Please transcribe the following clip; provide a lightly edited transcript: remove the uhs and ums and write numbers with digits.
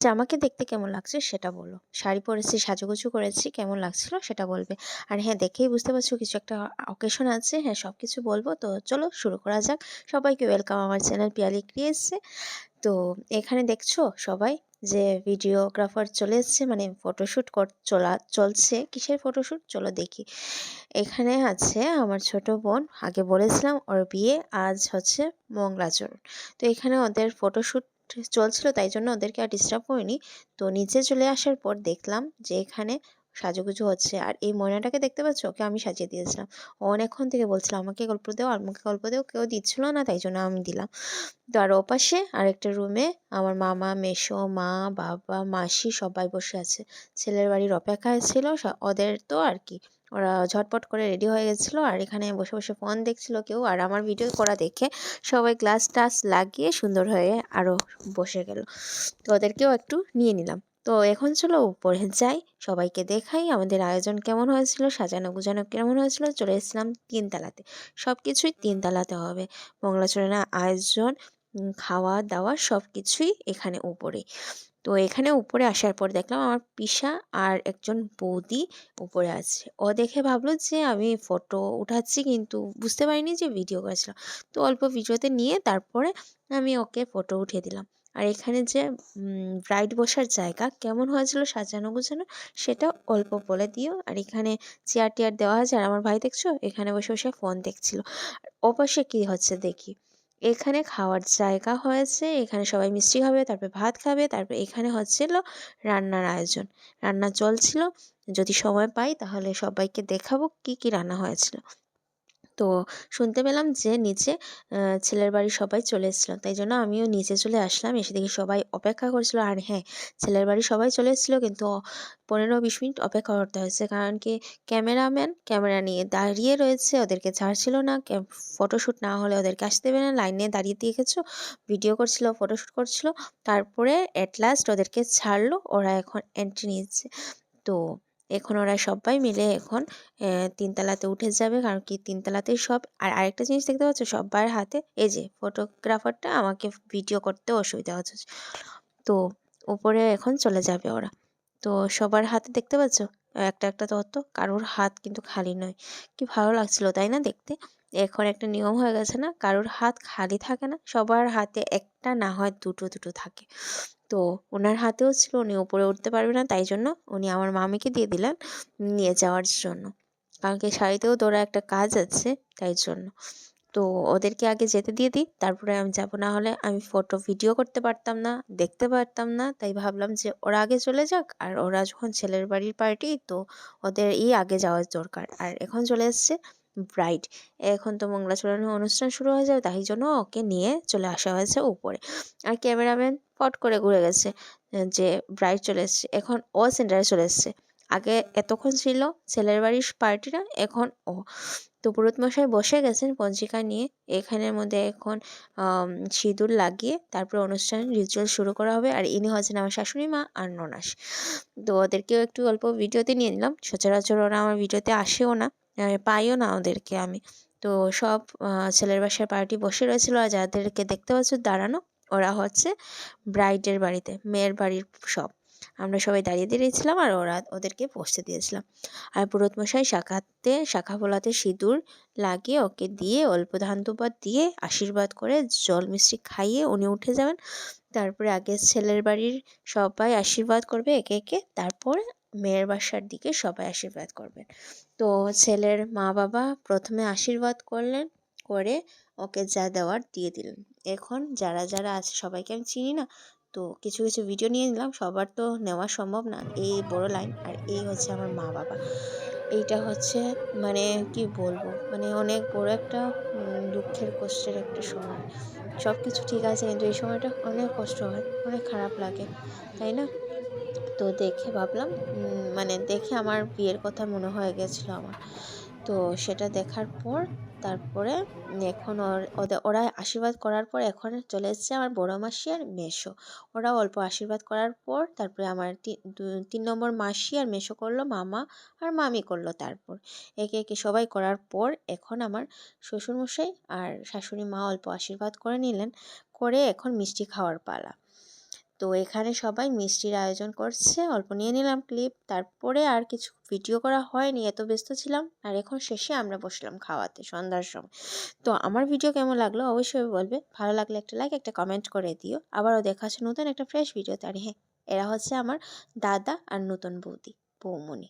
যে আমাকে দেখতে কেমন লাগছে সেটা বলো। শাড়ি পরেছি, সাজুগুজু করেছি, কেমন লাগছিল সেটা বলবে। আর হ্যাঁ, দেখেই বুঝতে পারছো কিছু একটা অকেশন আছে। হ্যাঁ, সব কিছু বলবো। তো চলো শুরু করা যাক। সবাইকে ওয়েলকাম আমার চ্যানেল পিয়ালি ক্রিয়েটসে। তো এখানে দেখছো সবাই যে ভিডিওগ্রাফার চলে এসছে, মানে ফটোশ্যুট চলছে। কিসের ফটোশ্যুট চলো দেখি। এখানে আছে আমার ছোট বোন, আগে বলেছিলাম ওর বিয়ে, আজ হচ্ছে মঙ্গলাচরণ। তো এখানে ওদের ফটোশ্যুট চলছিল, তাই জন্য ওদেরকে আর ডিস্টার্ব করিনি। তো নিচে চলে আসার পর দেখলাম যে এখানে সাজুগুজু হচ্ছে। আর এই ময়নাটাকে দেখতে পাচ্ছ, ওকে আমি সাজিয়ে দিয়েছিলাম। ও অনেকক্ষণ থেকে বলছিল আমাকে গল্প দেও, আমাকে গল্প দেও, কেউ দিচ্ছিল না, তাই জন্য আমি দিলাম। তো আর ওপাশে আরেকটা রুমে আমার মামা, মেসো, মা, বাবা, মাসি সবাই বসে আছে। ছেলের বাড়ির অপেক্ষায় ছিল ওদের, তো আর কি ওরা ঝটপট করে রেডি হয়ে গেছিলো। আর এখানে বসে বসে ফোন দেখছিল কেউ, আর আমার ভিডিও করা দেখে সবাই গ্লাস টাস লাগিয়ে সুন্দর হয়ে আরও বসে গেল। তো ওদেরকেও একটু নিয়ে নিলাম। তো এখন চলো উপরে যাই, সবাইকে দেখাই আমাদের আয়োজন কেমন হয়েছিল, সাজানো গুজানো কেমন হয়েছিল। চলে এসেছিলাম তিনতলাতে। সব কিছুই তিনতলাতে হবে। মঙ্গলাচরণের আয়োজন, খাওয়া দাওয়া সব কিছুই এখানে উপরে। তো এখানে উপরে আসার পর দেখলাম আমার পিসা আর একজন বৌদি উপরে আছে। ও দেখে ভাবলো যে আমি ফটো উঠাচ্ছি, কিন্তু বুঝতে পারিনি যে ভিডিও করেছিলাম। তো অল্প ভিডিওতে নিয়ে তারপরে আমি ওকে ফটো উঠিয়ে দিলাম। আর এখানে যে ব্রাইড বসার জায়গা কেমন হয়েছিল সাজানো গুছানো সেটা অল্প বলে দিও। আর এখানে চেয়ার টেয়ার দেওয়া আছে। আর আমার ভাই দেখছো এখানে বসে বসে ফোন দেখছিল। আর ওপাশে কী হচ্ছে দেখি, এখানে খাওয়ার জায়গা হয়েছে। এখানে সবাই মিষ্টি খাবে, তারপরে ভাত খাবে, তারপরে এখানে হচ্ছিল রান্নার আয়োজন। রান্না চলছিল। যদি সময় পাই তাহলে সবাইকে দেখাবো কি কি রান্না হয়েছিল। তো শুনতে পেলাম যে নিচে ছেলের বাড়ির সবাই চলে এসেছিল, তাই জন্য আমিও নিচে চলে আসলাম। এসে দেখি সবাই অপেক্ষা করছিল। আর হ্যাঁ, ছেলের বাড়ির সবাই চলে এসেছিলো, কিন্তু 15-20 মিনিট অপেক্ষা করতে হয়েছে, কারণ কি ক্যামেরাম্যান ক্যামেরা নিয়ে দাঁড়িয়ে রয়েছে, ওদেরকে ছাড়ছিল না। ফটোশ্যুট না হলে ওদেরকে আসতে দেবে না, লাইনে দাঁড়িয়ে দিয়ে গেছো, ভিডিও করছিল, ফটোশ্যুট করছিল। তারপরে অ্যাট লাস্ট ওদেরকে ছাড়লো, ওরা এখন এন্ট্রি নিচ্ছে। তো এখন ওরা সবাই মিলে এখন তিনতলাতে উঠে যাবে, কারণ কি তিনতলাতেই সব। আর আরেকটা জিনিস দেখতে পাচ্ছ, সবার হাতে এই যে ফটোগ্রাফারটা আমাকে ভিডিও করতে অসুবিধা হচ্ছে। তো উপরে এখন চলে যাবে ওরা। তো সবার হাতে দেখতে পাচ্ছ একটা একটা তত্ত্ব, কারোর হাত কিন্তু খালি নয়। কি ভালো লাগছিল তাই না দেখতে। এখন একটা নিয়ম হয়ে গেছে না, কারোর হাত খালি থাকে না, সবার হাতে একটা না হয় দুটো দুটো থাকে। তো ওনার হাতেও ছিল, উনি উপরে উঠতে পারবে না, তাই জন্য উনি আমার মামিকে দিয়ে দিলেন নিয়ে যাওয়ার জন্য, কারণ কি শাড়িতেও তো ওরা একটা কাজ আছে, তাই জন্য। তো ওদেরকে আগে যেতে দিয়ে দিই, তারপরে আমি যাব, না হলে আমি ফটো ভিডিও করতে পারতাম না, দেখতে পারতাম না। তাই ভাবলাম যে ওরা আগে চলে যাক, আর ওরা যখন ছেলের বাড়ির পার্টি, তো ওদের আগে যাওয়ার দরকার। আর এখন চলে এসছে ব্রাইড। এখন তো মঙ্গলাচরণের অনুষ্ঠান শুরু হয়ে যাবে, তাই জন্য ওকে নিয়ে চলে আসা হয়েছে উপরে। আর ক্যামেরাম্যান ফট করে ঘুরে গেছে যে ব্রাইড চলে এসছে, এখন ও সেন্টারে চলে এসছে। আগে এতক্ষণ ছিল ছেলের বাড়ির পার্টিরা, এখন ও। তো পুরোহিত মশাই বসে গেছেন পঞ্জিকা নিয়ে। এখানের মধ্যে এখন সিঁদুর লাগিয়ে তারপর অনুষ্ঠান রিচুয়াল শুরু করা হবে। আর ইনি হচ্ছেন আমার শাশুড়ি মা আর ননাস। তো ওদেরকেও একটু অল্প ভিডিওতে নিয়ে নিলাম। সচরাচর ওরা আমার ভিডিওতে আসেও না, পাইও না ওদেরকে আমি। তো সব ছেলের বাসার পার্টি বসে রয়েছিল, আর যাদেরকে দেখতে পাচ্ছ দাঁড়ানো, ওরা হচ্ছে ব্রাইডের বাড়িতে, মেয়ের বাড়ির সব। আমরা সবাই দাঁড়িয়ে দাঁড়িয়েছিলাম, আর ওরা ওদেরকে বসতে দিয়েছিলাম। আর পুরোহিত মশাই শাখা পোলাতে সিঁদুর লাগিয়ে ওকে দিয়ে অল্প ধান দুপাত দিয়ে আশীর্বাদ করে জল মিষ্টি খাইয়ে উনি উঠে যাবেন। তারপরে আগে ছেলের বাড়ির সবাই আশীর্বাদ করবে একে একে, তারপর মেয়ের বাসার দিকে সবাই আশীর্বাদ করবেন। তো ছেলের মা বাবা প্রথমে আশীর্বাদ করলেন, করে ওকে যা দেওয়ার দিয়ে দিলেন। এখন যারা যারা আছে সবাইকে আমি চিনি না, তো কিছু কিছু ভিডিও নিয়ে নিলাম, সবার তো নেওয়া সম্ভব না। এই বড় লাইন, আর এই হচ্ছে আমার মা বাবা। এইটা হচ্ছে, মানে কি বলবো, মানে অনেক বড় একটা দুঃখের কষ্টের একটা সময়। সব কিছু ঠিক আছে, কিন্তু এই সময়টা অনেক কষ্ট হয়, অনেক খারাপ লাগে, তাই না? তো দেখে ভাবলাম, মানে দেখে আমার বিয়ের কথা মনে হয়ে গেছিলো আমার। তো সেটা দেখার পর তারপরে এখন ওরা আশীর্বাদ করার পর এখন চলে এসেছে আমার বড় মাসি আর মেসো। ওরা অল্প আশীর্বাদ করার পর তারপরে আমার 3 নম্বর মাসি আর মেসো করলো, মামা আর মামি করলো। তারপর একে একে সবাই করার পর এখন আমার শ্বশুরমশাই আর শাশুড়ি মা অল্প আশীর্বাদ করে নিলেন, করে এখন মিষ্টি খাওয়ার পালা। তো এখানে সবাই মিষ্টির আয়োজন করছে, অল্প নিয়ে নিলাম ক্লিপ। তারপরে আর কিছু ভিডিও করা হয়নি, এত ব্যস্ত ছিলাম। আর এখন শেষে আমরা বসলাম খাওয়াতে সন্ধ্যার সময়। তো আমার ভিডিও কেমন লাগলো অবশ্যই বলবে, ভালো লাগলে একটা লাইক একটা কমেন্ট করে দিও। আবারও দেখা হচ্ছে নতুন একটা ফ্রেশ ভিডিওতে। আর হ্যাঁ, এরা হচ্ছে আমার দাদা আর নতুন বৌমনি।